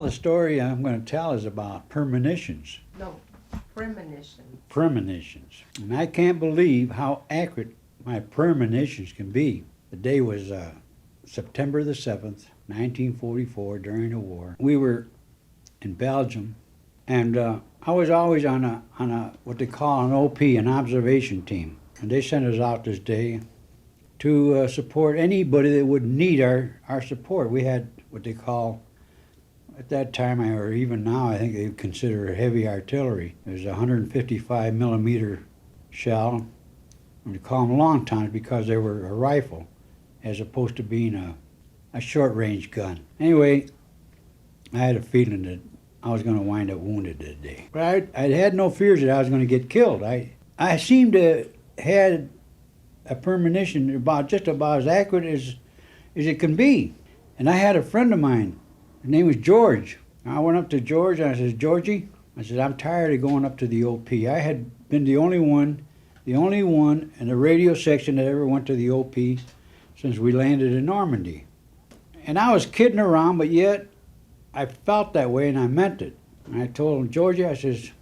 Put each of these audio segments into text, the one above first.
The story I'm going to tell is about premonitions. No, premonitions. Premonitions. And I can't believe how accurate my premonitions can be. The day was September the 7th, 1944, during the war. We were in Belgium, and I was always on a what they call an OP, an observation team. And they sent us out this day to support anybody that would need our support. We had what they call, at that time, or even now, I think they consider heavy artillery. There's a 155 millimeter shell. And we call them long tons because they were a rifle, as opposed to being a short range gun. Anyway, I had a feeling that I was going to wind up wounded that day. But I had no fears that I was going to get killed. I seemed to had a premonition just about as accurate as it can be. And I had a friend of mine. His name was George. I went up to George and I said, Georgie, I said, I'm tired of going up to the OP. I had been the only one in the radio section that ever went to the OP since we landed in Normandy. And I was kidding around, but yet I felt that way and I meant it. And I told him, Georgie, I says,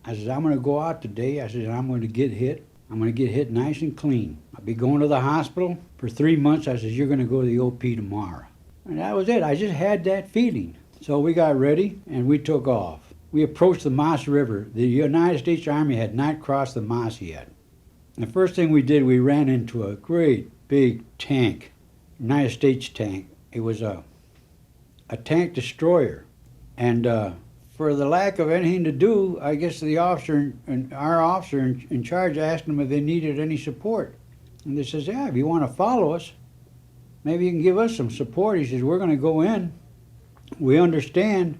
I'm going to go out today. I said, I'm going to get hit. I'm going to get hit nice and clean. I'll be going to the hospital for 3 months. I said, you're going to go to the OP tomorrow. And that was it. I just had that feeling. So we got ready and we took off. We approached the Maas River. The United States Army had not crossed the Maas yet. And the first thing we did, we ran into a great big tank, United States tank. It was a tank destroyer. And for the lack of anything to do, I guess the officer, our officer in charge, asked them if they needed any support. And they says, yeah, if you want to follow us, maybe you can give us some support. He says, we're going to go in. We understand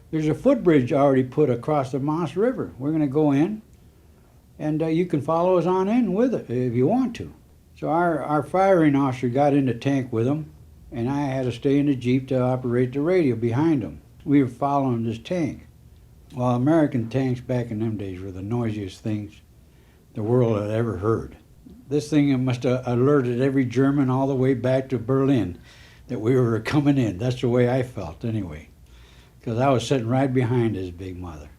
there's a footbridge already put across the Maas River. We're going to go in, and you can follow us on in with it if you want to. So our firing officer got in the tank with him, and I had to stay in the Jeep to operate the radio behind him. We were following this tank. Well, American tanks back in them days were the noisiest things the world had ever heard. This thing must have alerted every German all the way back to Berlin that we were coming in. That's the way I felt anyway, because I was sitting right behind his big mother,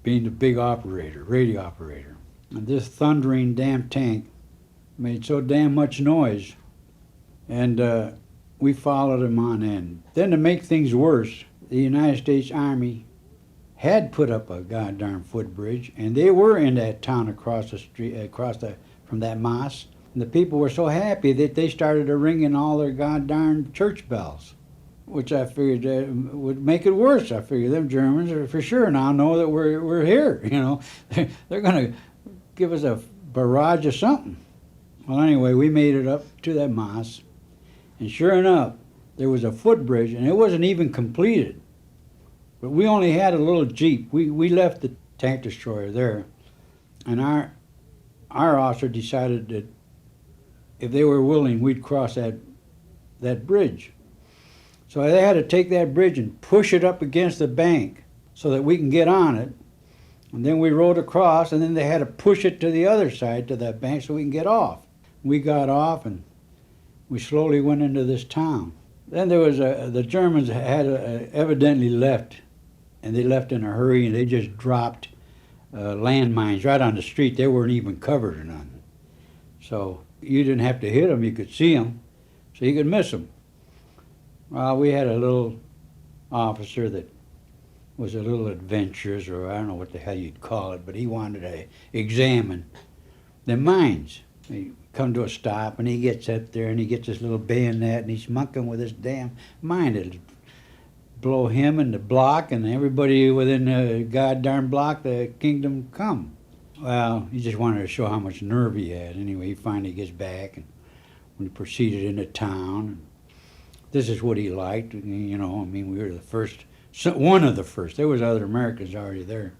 being the big operator, radio operator. And this thundering damn tank made so damn much noise, and we followed him on in. Then to make things worse, the United States Army had put up a goddamn footbridge, and they were in that town across the street, from that Maas. And the people were so happy that they started ringing all their goddamn church bells, which I figured would make it worse. I figured them Germans are for sure now know that we're here. You know, they're going to give us a barrage of something. Well, anyway, we made it up to that Maas, and sure enough, there was a footbridge, and it wasn't even completed. But we only had a little Jeep. We left the tank destroyer there, and our officer decided that if they were willing, we'd cross that bridge. So they had to take that bridge and push it up against the bank so that we can get on it. And then we rode across, and then they had to push it to the other side, to that bank, so we can get off. We got off, and we slowly went into this town. Then there was the Germans had evidently left, and they left in a hurry, and they just dropped landmines right on the street. They weren't even covered or nothing. So you didn't have to hit them, you could see them, so you could miss them. Well, we had a little officer that was a little adventurous, or I don't know what the hell you'd call it, but he wanted to examine the mines. He come to a stop, and he gets up there, and he gets this little bayonet, and he's mucking with this damn mine. It'll blow him and the block and everybody within the goddamn block, the kingdom come. Well, he just wanted to show how much nerve he had. Anyway, he finally gets back, and we proceeded into town. This is what he liked, you know. I mean, we were the first, one of the first. There was other Americans already there,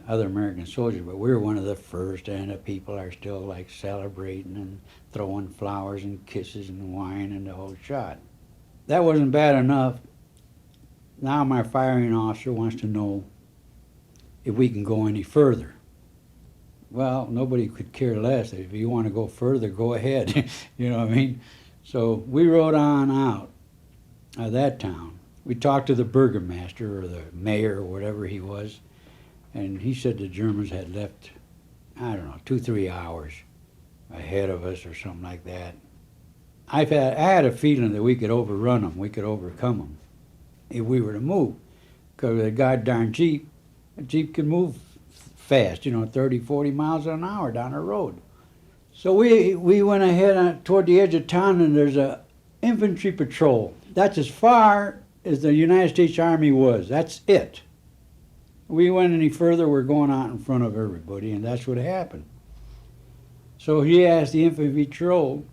other American soldiers, but we were one of the first, and the people are still like celebrating and throwing flowers and kisses and wine and the whole shot. That wasn't bad enough. Now my firing officer wants to know if we can go any further. Well, nobody could care less. If you want to go further, go ahead. You know what I mean? So we rode on out of that town. we talked to the burgomaster or the mayor or whatever he was, and he said the Germans had left, I don't know, 2-3 hours ahead of us or something like that. I had a feeling that we could overrun them, we could overcome them if we were to move, because the goddamn a Jeep can move fast, 30, 40 miles an hour down the road. So we went ahead toward the edge of town, and there's a infantry patrol. That's as far as the United States Army was. That's it. We went any further, we're going out in front of everybody, and that's what happened. So he asked the infantry patrol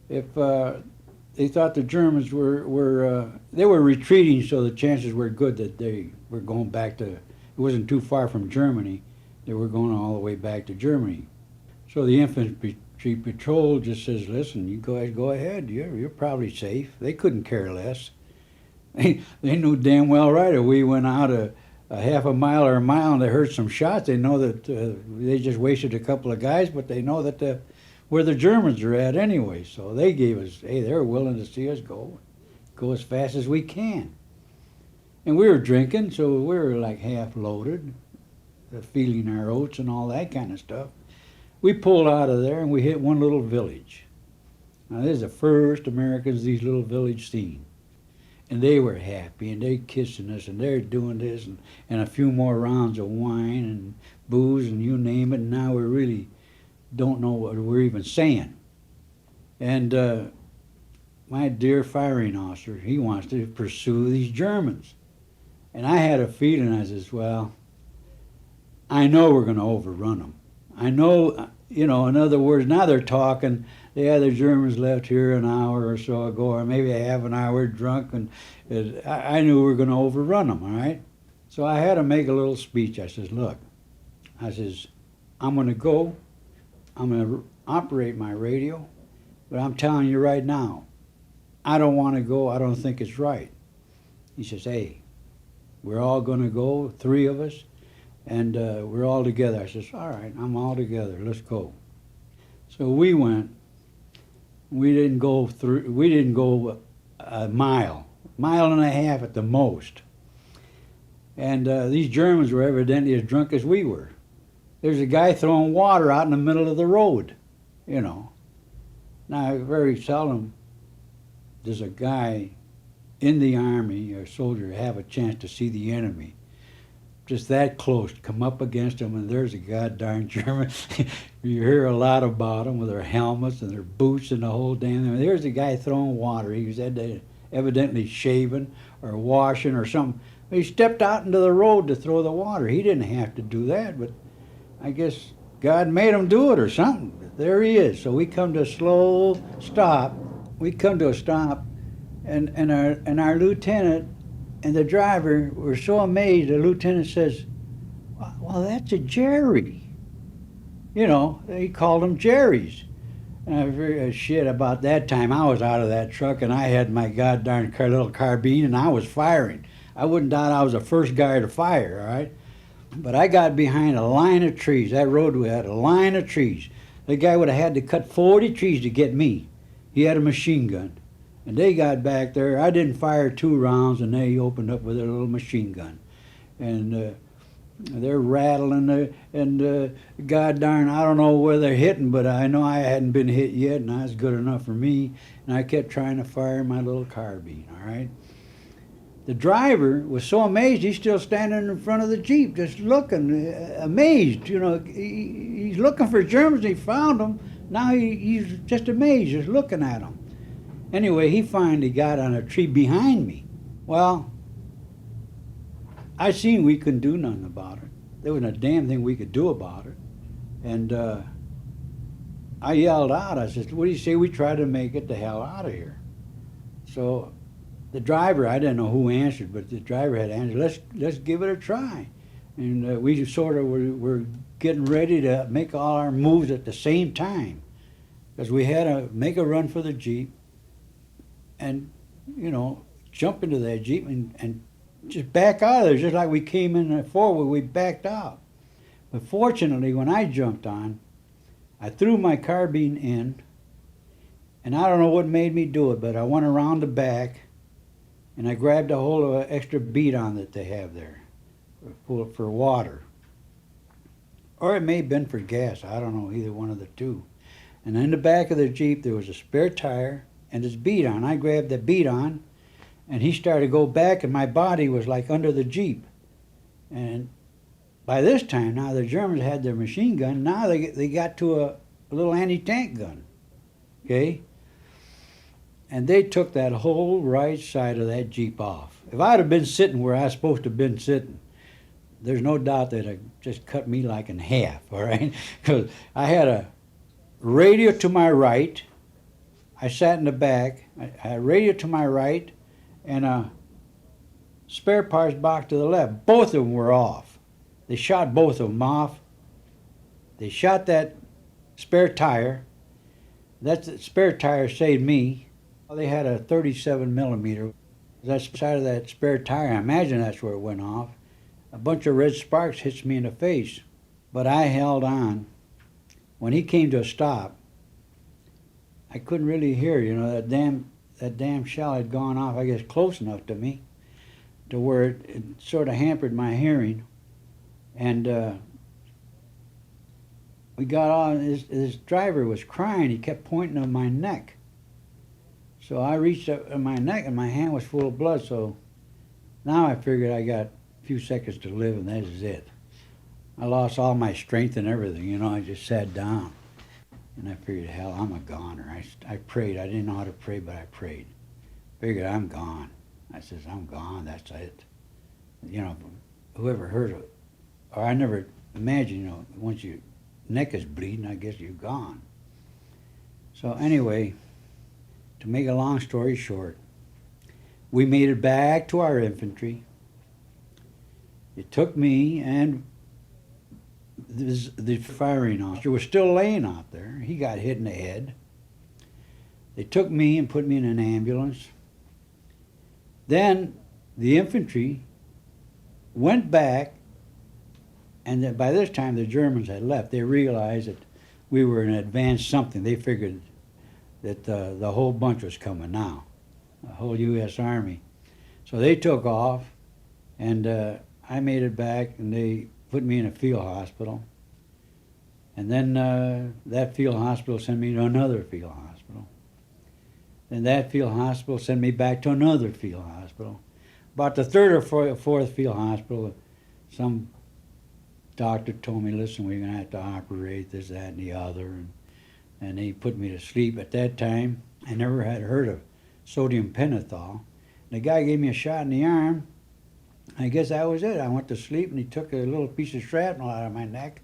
if they thought the Germans were retreating, so the chances were good that they were going back to, it wasn't too far from Germany, they were going all the way back to Germany. So the infantry patrol just says, listen, you go ahead, you're probably safe. They couldn't care less. They knew damn well right if we went out a half a mile or a mile and they heard some shots, they know that they just wasted a couple of guys, but they know that where the Germans are at anyway. So they gave us, hey, they're willing to see us go as fast as we can. And we were drinking, so we were like half loaded, feeling our oats and all that kind of stuff. We pulled out of there and we hit one little village. Now this is the first Americans these little village seen. And they were happy and they kissing us and they're doing this and a few more rounds of wine and booze and you name it, and now we really don't know what we're even saying. And my dear firing officer, he wants to pursue these Germans. And I had a feeling, I says, well, I know we're going to overrun them. I know, in other words, now they're talking, yeah, the Germans left here an hour or so ago, or maybe a half an hour drunk, and I knew we were going to overrun them, all right? So I had to make a little speech. I says, look, I'm going to go, I'm going to operate my radio, but I'm telling you right now, I don't want to go, I don't think it's right. He says, hey, we're all going to go, 3 of us, and we're all together. I says, all right, I'm all together, let's go. So we went. We didn't go a mile and a half at the most. And these Germans were evidently as drunk as we were. There's a guy throwing water out in the middle of the road, Now, very seldom does a guy in the army or soldier have a chance to see the enemy just that close, come up against them, and there's a goddamn German. You hear a lot about them with their helmets and their boots and the whole damn thing. There's a guy throwing water. He was evidently shaving or washing or something. He stepped out into the road to throw the water. He didn't have to do that, but I guess God made him do it or something. But there he is. So we come to a slow stop. We come to a stop, and our lieutenant and the driver were so amazed. The lieutenant says, well, that's a Jerry. He called them Jerry's. And I figured, shit, about that time, I was out of that truck, and I had my goddamn little carbine, and I was firing. I wouldn't doubt I was the first guy to fire, all right? But I got behind a line of trees. That road, we had a line of trees. The guy would have had to cut 40 trees to get me. He had a machine gun. And they got back there. I didn't fire 2 rounds, and they opened up with their little machine gun. And they're rattling, and God darn, I don't know where they're hitting, but I know I hadn't been hit yet, and that's good enough for me. And I kept trying to fire my little carbine, all right? The driver was so amazed, he's still standing in front of the Jeep, just looking, amazed. He's looking for Germans, he found them. Now he's just amazed, just looking at them. Anyway, he finally got on a tree behind me. Well, I seen we couldn't do nothing about it. There wasn't a damn thing we could do about it. And I yelled out, I said, what do you say we try to make it the hell out of here? So the driver, I didn't know who answered, but the driver had answered, let's give it a try. And we sort of were getting ready to make all our moves at the same time, because we had to make a run for the Jeep and, jump into that Jeep and just back out of there, just like we came in forward, we backed out. But fortunately, when I jumped on, I threw my carbine in, and I don't know what made me do it, but I went around the back, and I grabbed a hold of an extra bead on that they have there for water. Or it may have been for gas. I don't know, either one of the two. And in the back of the Jeep, there was a spare tire and this bead on. I grabbed the bead on, and he started to go back, and my body was like under the Jeep. And by this time, now the Germans had their machine gun. Now they got to a little anti-tank gun, okay? And they took that whole right side of that Jeep off. If I'd have been sitting where I was supposed to have been sitting, there's no doubt that it just cut me like in half, all right? Because I had a radio to my right. I sat in the back. I had a radio to my right and a spare parts box to the left. Both of them were off. They shot both of them off. They shot that spare tire. That spare tire saved me. They had a 37 millimeter. That side of that spare tire, I imagine that's where it went off. A bunch of red sparks hits me in the face. But I held on. When he came to a stop, I couldn't really hear, that damn shell had gone off, I guess, close enough to me to where it sort of hampered my hearing. And we got on, his driver was crying. He kept pointing on my neck. So I reached up in my neck, and my hand was full of blood. So now I figured I got a few seconds to live, and that is it. I lost all my strength and everything, I just sat down. And I figured, hell, I'm a goner. I prayed. I didn't know how to pray, but I prayed. Figured, I'm gone. I says, I'm gone. That's it. Whoever heard of it. Or I never imagined, once your neck is bleeding, I guess you're gone. So anyway, to make a long story short, we made it back to our infantry. It took me and the firing officer was still laying out there. He got hit in the head. They took me and put me in an ambulance. Then the infantry went back, and then by this time the Germans had left. They realized that we were an advanced something. They figured that the whole bunch was coming now, the whole U.S. Army. So they took off, and I made it back, and they put me in a field hospital. And then that field hospital sent me to another field hospital. Then that field hospital sent me back to another field hospital. About the third or fourth field hospital, some doctor told me, listen, we're going to have to operate this, that, and the other. And he put me to sleep. At that time, I never had heard of sodium pentothal. The guy gave me a shot in the arm. I guess that was it. I went to sleep, and he took a little piece of shrapnel out of my neck.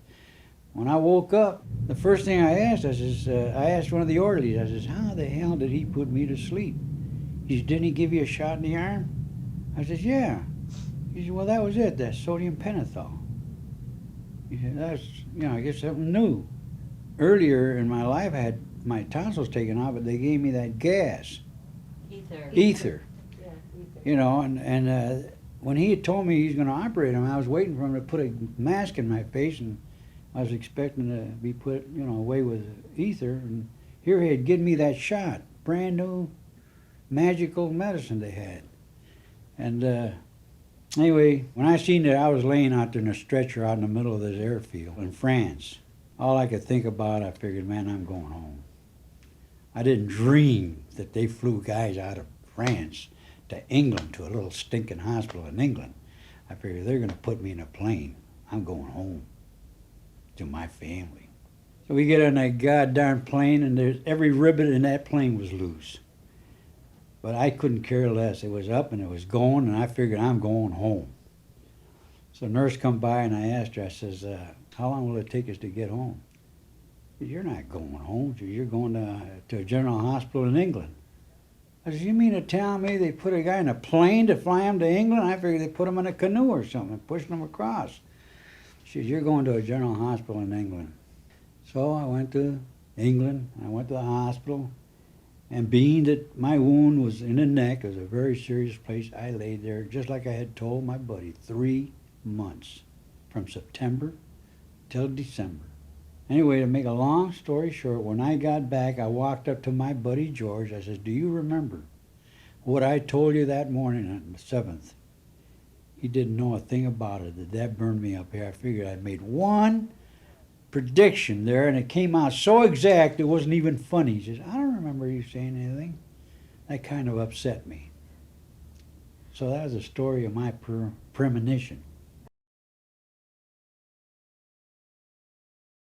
When I woke up, the first thing I asked, I asked one of the orderlies, I says, how the hell did he put me to sleep? He said, didn't he give you a shot in the arm? I said, yeah. He said, well, that was it, that sodium pentothal. He said, that's, I guess something new. Earlier in my life, I had my tonsils taken out, but they gave me that gas. Ether. Yeah, ether. And when he had told me he was going to operate him, I was waiting for him to put a mask in my face, and I was expecting to be put, away with ether. And here he had given me that shot, brand new magical medicine they had. And anyway, when I seen that I was laying out there in a stretcher out in the middle of this airfield in France, all I could think about, I figured, man, I'm going home. I didn't dream that they flew guys out of France to England, to a little stinking hospital in England. I figured they're going to put me in a plane. I'm going home to my family. So we get on that goddamn plane, and there's every ribbon in that plane was loose. But I couldn't care less. It was up and it was going, and I figured I'm going home. So a nurse come by, and I asked her, I says, how long will it take us to get home? She said, you're not going home. She said, you're going to a general hospital in England. I said, you mean to tell me they put a guy in a plane to fly him to England? I figured they put him in a canoe or something and pushed him across. She said, you're going to a general hospital in England. So I went to England. I went to the hospital. And being that my wound was in the neck, it was a very serious place, I laid there just like I had told my buddy, 3 months, from September till December. Anyway, to make a long story short, when I got back, I walked up to my buddy George. I said, do you remember what I told you that morning on the 7th, he didn't know a thing about it. That burned me up here. I figured I made one prediction there, and it came out so exact it wasn't even funny. He says, I don't remember you saying anything. That kind of upset me. So that was the story of my premonition.